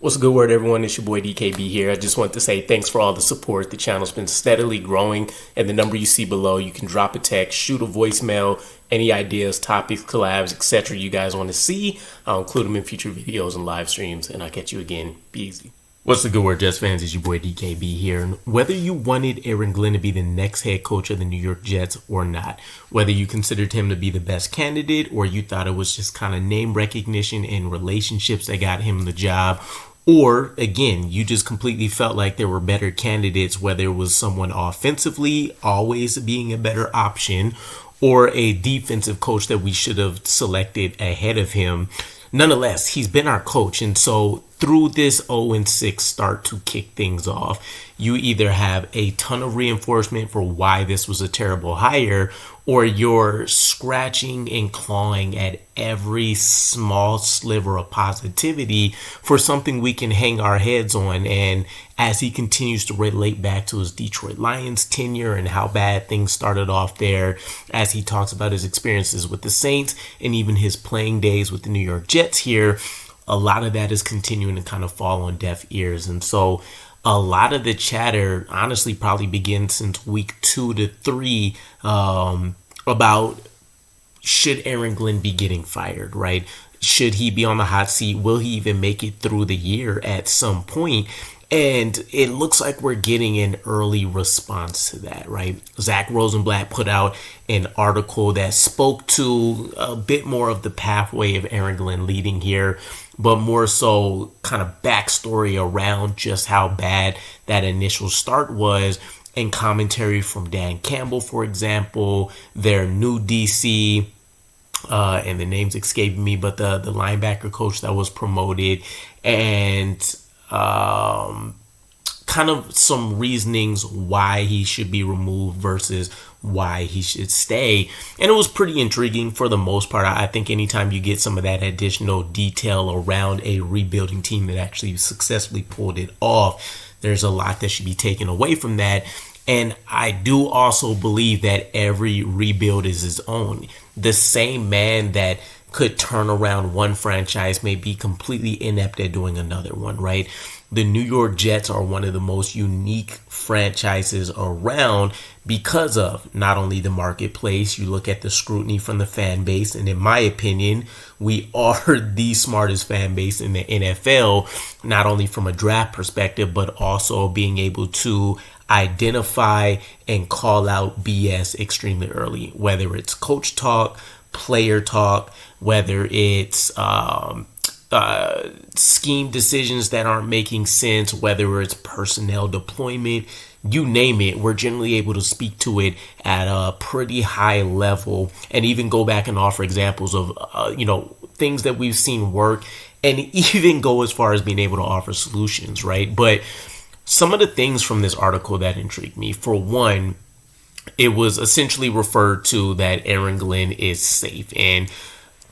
What's a good word, everyone? It's your boy DKB here. I just want to say thanks for all the support. The channel's been steadily growing, and the number you see below, you can drop a text, shoot a voicemail, any ideas, topics, collabs, etc. you guys want to see. I'll include them in future videos and live streams, and I'll catch you again. Be easy. What's the good word, Jets fans? It's your boy DKB here. And whether you wanted Aaron Glnn to be the next head coach of the New York Jets or not, whether you considered him to be the best candidate or you thought it was just kind of name recognition and relationships that got him the job, or again, you just completely felt like there were better candidates, whether it was someone offensively always being a better option or a defensive coach that we should have selected ahead of him. Nonetheless, he's been our coach. And so through this 0-6 start to kick things off, you either have a ton of reinforcement for why this was a terrible hire, or you're scratching and clawing at every small sliver of positivity for something we can hang our heads on. And as he continues to relate back to his Detroit Lions tenure and how bad things started off there, as he talks about his experiences with the Saints and even his playing days with the New York Jets here, a lot of that is continuing to kind of fall on deaf ears. And so a lot of the chatter honestly probably begins since week 2 to 3 about should Aaron Glnn be getting fired, right? Should he be on the hot seat? Will he even make it through the year at some point? And it looks like we're getting an early response to that, right? Zack Rosenblatt put out an article that spoke to a bit more of the pathway of Aaron Glnn leading here, but more so kind of backstory around just how bad that initial start was, and commentary from Dan Campbell, for example, their new DC, and the name's escaping me, but the linebacker coach that was promoted, and kind of some reasonings why he should be removed versus why he should stay. And it was pretty intriguing for the most part. I think anytime you get some of that additional detail around a rebuilding team that actually successfully pulled it off, there's a lot that should be taken away from that. And I do also believe that every rebuild is his own. The same man that could turn around one franchise may be completely inept at doing another one, right? The New York Jets are one of the most unique franchises around because of not only the marketplace, you look at the scrutiny from the fan base, and in my opinion, we are the smartest fan base in the NFL, not only from a draft perspective, but also being able to identify and call out BS extremely early, whether it's coach talk, player talk, whether it's scheme decisions that aren't making sense, whether it's personnel deployment, you name it, we're generally able to speak to it at a pretty high level and even go back and offer examples of, things that we've seen work, and even go as far as being able to offer solutions, right? But some of the things from this article that intrigued me, for one, it was essentially referred to that Aaron Glnn is safe, and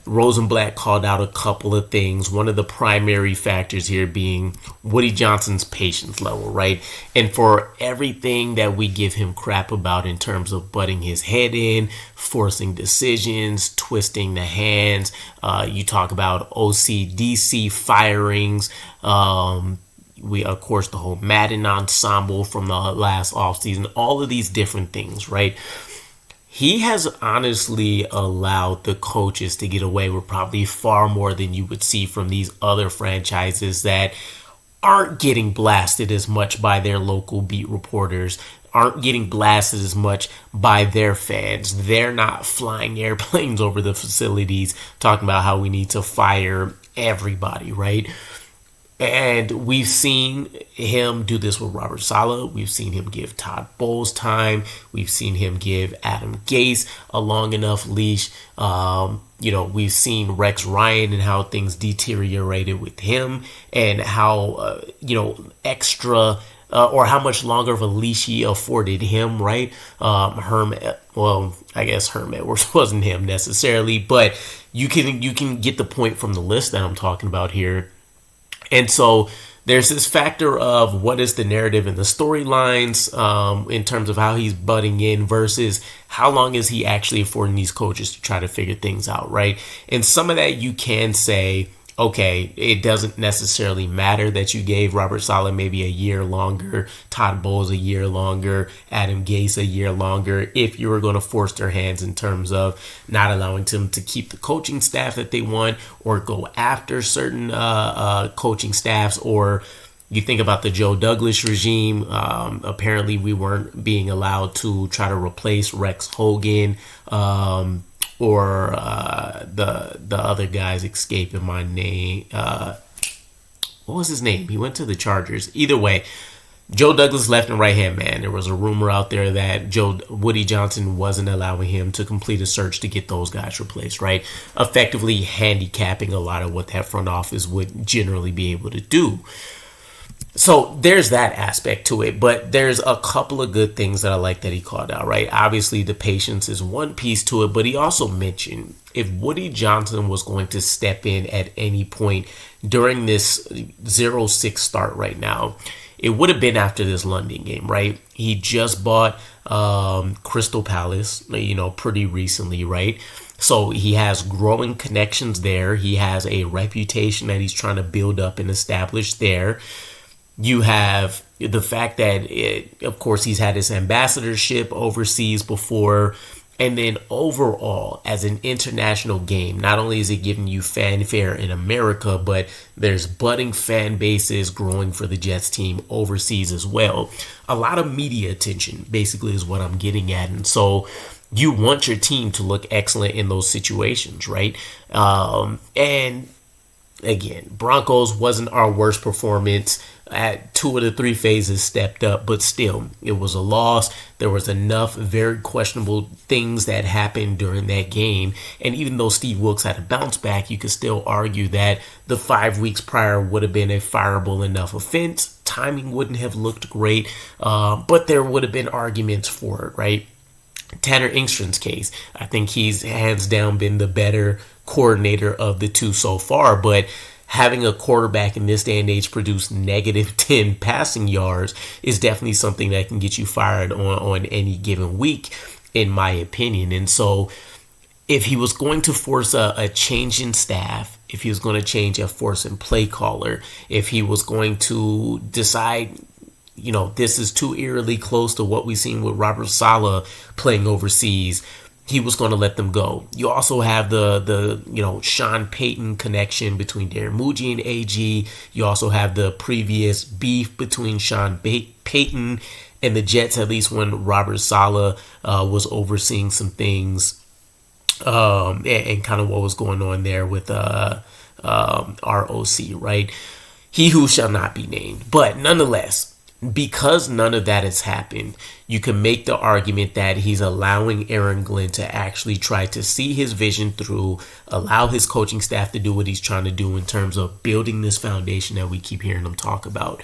Rosenblatt called out a couple of things. One of the primary factors here being Woody Johnson's patience level, right? And for everything that we give him crap about in terms of butting his head in, forcing decisions, twisting the hands, you talk about OCDC firings, of course, the whole Madden ensemble from the last offseason, all of these different things, right? He has honestly allowed the coaches to get away with probably far more than you would see from these other franchises that aren't getting blasted as much by their local beat reporters, aren't getting blasted as much by their fans. They're not flying airplanes over the facilities talking about how we need to fire everybody, right? And we've seen him do this with Robert Saleh. We've seen him give Todd Bowles time. We've seen him give Adam Gase a long enough leash. We've seen Rex Ryan and how things deteriorated with him, and how, extra or how much longer of a leash he afforded him, right? Herm Edwards wasn't him necessarily, but you can get the point from the list that I'm talking about here. And so there's this factor of what is the narrative and the storylines in terms of how he's butting in versus how long is he actually affording these coaches to try to figure things out, right? And some of that you can say okay, it doesn't necessarily matter that you gave Robert Saleh maybe a year longer, Todd Bowles a year longer, Adam Gase a year longer, if you were going to force their hands in terms of not allowing them to keep the coaching staff that they want or go after certain coaching staffs. Or you think about the Joe Douglas regime. Apparently, we weren't being allowed to try to replace Rex Hogan. Or the other guy's escaping my name. What was his name? He went to the Chargers. Either way, Joe Douglas, left and right hand man. There was a rumor out there that Woody Johnson wasn't allowing him to complete a search to get those guys replaced, right? Effectively handicapping a lot of what that front office would generally be able to do. So there's that aspect to it, but there's a couple of good things that I like that he called out, right? Obviously, the patience is one piece to it, but he also mentioned if Woody Johnson was going to step in at any point during this 0-6 start right now, it would have been after this London game, right? He just bought Crystal Palace, pretty recently, right? So he has growing connections there. He has a reputation that he's trying to build up and establish there. You have the fact that, of course, he's had his ambassadorship overseas before. And then overall, as an international game, not only is it giving you fanfare in America, but there's budding fan bases growing for the Jets team overseas as well. A lot of media attention, basically, is what I'm getting at. And so you want your team to look excellent in those situations, right? And again, Broncos wasn't our worst performance. At 2 of the 3 phases stepped up, but still, it was a loss. There was enough very questionable things that happened during that game. And even though Steve Wilks had a bounce back, you could still argue that the 5 weeks prior would have been a fireable enough offense. Timing wouldn't have looked great, but there would have been arguments for it, right? Tanner Engstrand's case, I think he's hands down been the better coordinator of the two so far, but having a quarterback in this day and age produce negative 10 passing yards is definitely something that can get you fired on any given week, in my opinion. And so if he was going to force a change in staff, if he was going to change a force in play caller, if he was going to decide, this is too eerily close to what we've seen with Robert Saleh playing overseas, he was going to let them go. You also have the Sean Payton connection between Darren Muji and AG. You also have the previous beef between Sean Payton and the Jets, at least when Robert Saleh was overseeing some things and kind of what was going on there with ROC, right? He who shall not be named. But nonetheless, because none of that has happened, you can make the argument that he's allowing Aaron Glnn to actually try to see his vision through, allow his coaching staff to do what he's trying to do in terms of building this foundation that we keep hearing him talk about.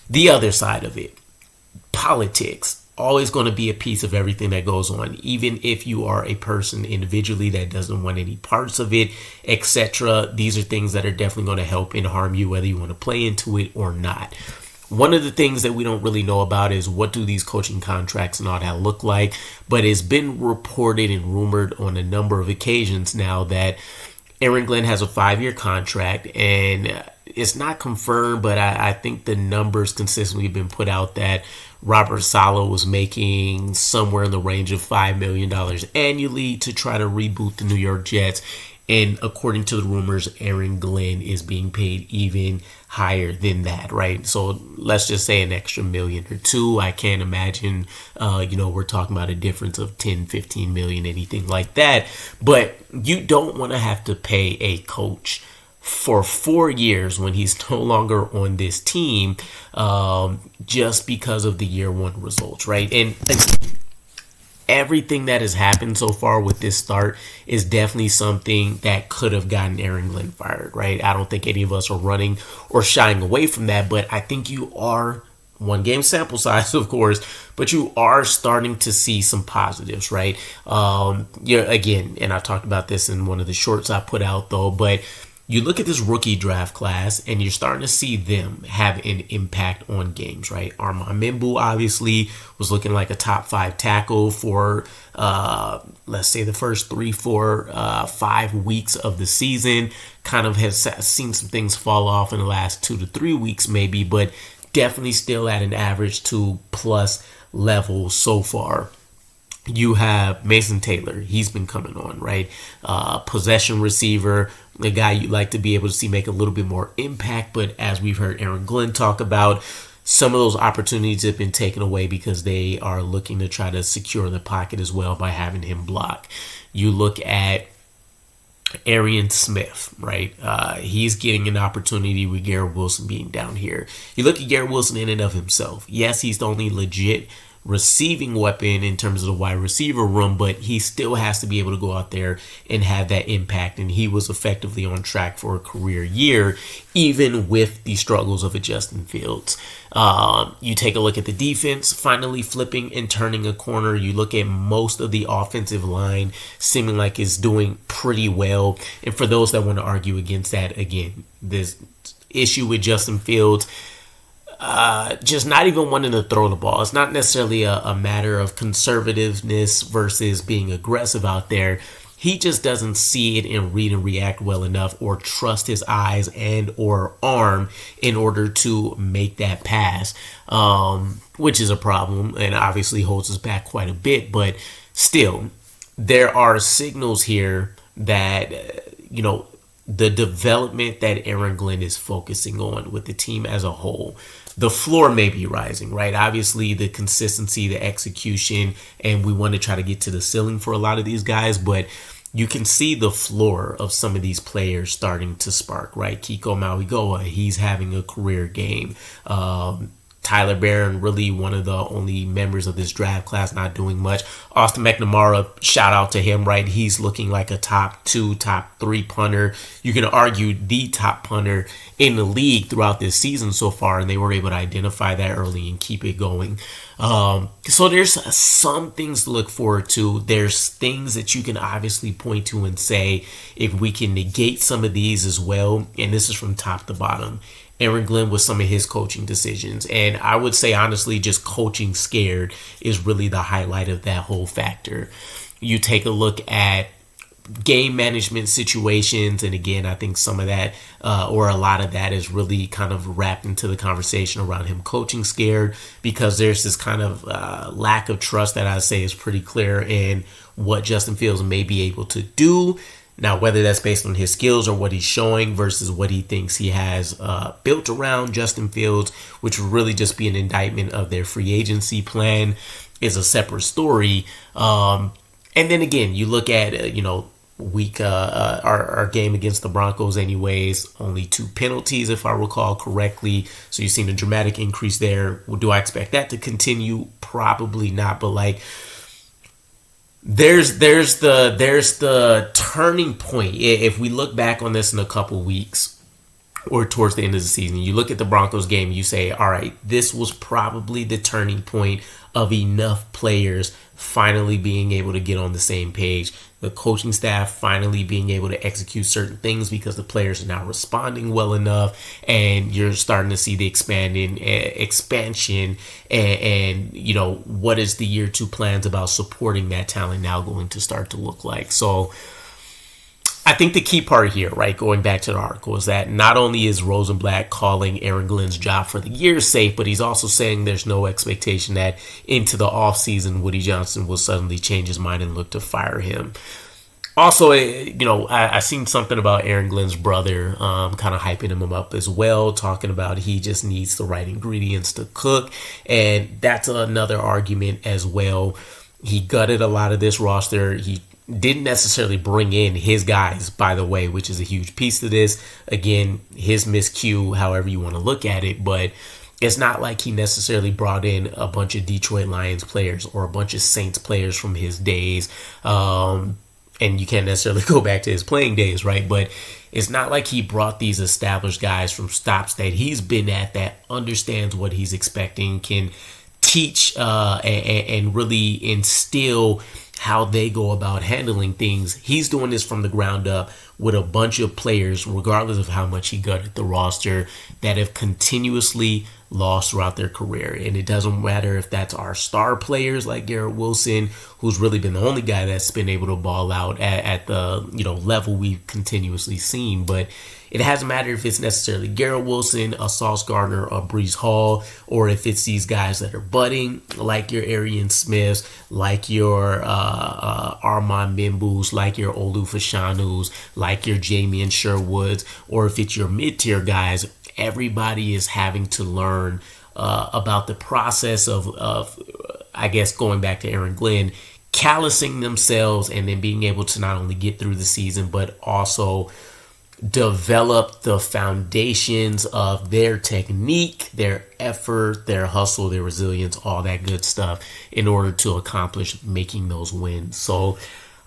The other side of it, politics, always going to be a piece of everything that goes on, even if you are a person individually that doesn't want any parts of it, etc. These are things that are definitely going to help and harm you, whether you want to play into it or not. One of the things that we don't really know about is what do these coaching contracts and all that look like, but it's been reported and rumored on a number of occasions now that Aaron Glnn has a 5-year contract, and it's not confirmed, but I think the numbers consistently have been put out that Robert Saleh was making somewhere in the range of $5 million annually to try to reboot the New York Jets. And according to the rumors, Aaron Glnn is being paid even higher than that, right? So let's just say an extra $1 million or $2 million. I can't imagine, we're talking about a difference of 10, 15 million, anything like that. But you don't want to have to pay a coach for 4 years when he's no longer on this team just because of the year one results, right? And everything that has happened so far with this start is definitely something that could have gotten Aaron Glnn fired, right? I don't think any of us are running or shying away from that, but I think you are, one game sample size, of course, but you are starting to see some positives, right? Again, and I talked about this in one of the shorts I put out, though, but you look at this rookie draft class and you're starting to see them have an impact on games, right? Armand Mimbu obviously was looking like a top 5 tackle for, let's say, the first 3, 4, 5 weeks of the season. Kind of has seen some things fall off in the last 2 to 3 weeks maybe, but definitely still at an average 2+ level so far. You have Mason Taylor. He's been coming on, right? Possession receiver, a guy you'd like to be able to see make a little bit more impact. But as we've heard Aaron Glnn talk about, some of those opportunities have been taken away because they are looking to try to secure the pocket as well by having him block. You look at Arian Smith, right? He's getting an opportunity with Garrett Wilson being down here. You look at Garrett Wilson in and of himself. Yes, he's the only legit receiving weapon in terms of the wide receiver room, but he still has to be able to go out there and have that impact. And he was effectively on track for a career year, even with the struggles of a Justin Fields. You take a look at the defense, finally flipping and turning a corner. You look at most of the offensive line seeming like it's doing pretty well. And for those that want to argue against that, again, this issue with Justin Fields, just not even wanting to throw the ball. It's not necessarily a matter of conservativeness versus being aggressive out there. He just doesn't see it and read and react well enough or trust his eyes and or arm in order to make that pass, which is a problem and obviously holds us back quite a bit. But still, there are signals here that, the development that Aaron Glnn is focusing on with the team as a whole, the floor may be rising, right? Obviously, the consistency, the execution, and we want to try to get to the ceiling for a lot of these guys, but you can see the floor of some of these players starting to spark, right? Kiko Mauigoa, he's having a career game. Tyler Barron, really one of the only members of this draft class not doing much. Austin McNamara, shout out to him, right? He's looking like a top 2, top 3 punter. You can argue the top punter in the league throughout this season so far, and they were able to identify that early and keep it going. So there's some things to look forward to. There's things that you can obviously point to and say, if we can negate some of these as well, and this is from top to bottom, Aaron Glnn with some of his coaching decisions. And I would say, honestly, just coaching scared is really the highlight of that whole factor. You take a look at game management situations, and again, I think some of that or a lot of that is really kind of wrapped into the conversation around him coaching scared, because there's this kind of lack of trust that I say is pretty clear in what Justin Fields may be able to do. Now, whether that's based on his skills or what he's showing versus what he thinks he has built around Justin Fields, which would really just be an indictment of their free agency plan, is a separate story. And then again, you look at, week our game against the Broncos anyways, only 2 penalties if I recall correctly. So you've seen a dramatic increase there. Do I expect that to continue? Probably not, but there's the turning point. If we look back on this in a couple weeks or towards the end of the season, you look at the Broncos game, you say, all right, this was probably the turning point of enough players finally being able to get on the same page. The coaching staff finally being able to execute certain things because the players are now responding well enough, and you're starting to see the expansion and what is the year 2 plans about supporting that talent now going to start to look like. So I think the key part here, right, going back to the article, is that not only is Rosenblatt calling Aaron Glnn's job for the year safe, but he's also saying there's no expectation that into the offseason Woody Johnson will suddenly change his mind and look to fire him. Also, I seen something about Aaron Glnn's brother kind of hyping him up as well, talking about he just needs the right ingredients to cook, and that's another argument as well. He gutted a lot of this roster. He didn't necessarily bring in his guys, by the way, which is a huge piece to this. Again, his miscue, however you want to look at it, but it's not like he necessarily brought in a bunch of Detroit Lions players or a bunch of Saints players from his days. And you can't necessarily go back to his playing days, right? But it's not like he brought these established guys from stops that he's been at, that understands what he's expecting, can teach and really instill how they go about handling things. He's doing this from the ground up with a bunch of players, regardless of how much he gutted the roster, that have continuously lost throughout their career. And it doesn't matter if that's our star players like Garrett Wilson, who's really been the only guy that's been able to ball out at the level we've continuously seen. But it hasn't mattered if it's necessarily Garrett Wilson, a Sauce Gardner, or Breece Hall, or if it's these guys that are budding, like your Arian Smiths, like your Armand Mimbus, like your Olu Fashanus, like your Jamian Sherwoods, or if it's your mid-tier guys. Everybody is having to learn about the process of, I guess, going back to Aaron Glnn, callousing themselves and then being able to not only get through the season, but also develop the foundations of their technique, their effort, their hustle, their resilience, all that good stuff in order to accomplish making those wins. So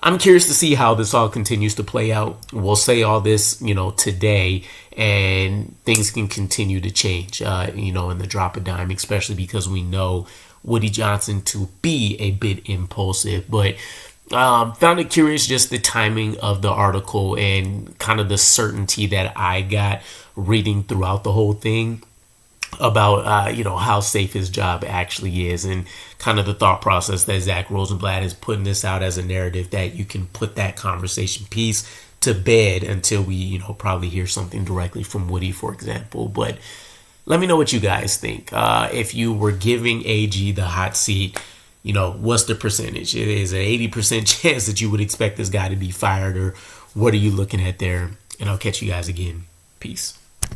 I'm curious to see how this all continues to play out. We'll say all this, today, and things can continue to change, in the drop of dime, especially because we know Woody Johnson to be a bit impulsive. But found it curious just the timing of the article and kind of the certainty that I got reading throughout the whole thing about how safe his job actually is, and kind of the thought process that Zack Rosenblatt is putting this out as a narrative that you can put that conversation piece to bed until we probably hear something directly from Woody, for example. But let me know what you guys think. If you were giving AG the hot seat, what's the percentage? Is it an 80% chance that you would expect this guy to be fired, or what are you looking at there? And I'll catch you guys again. Peace.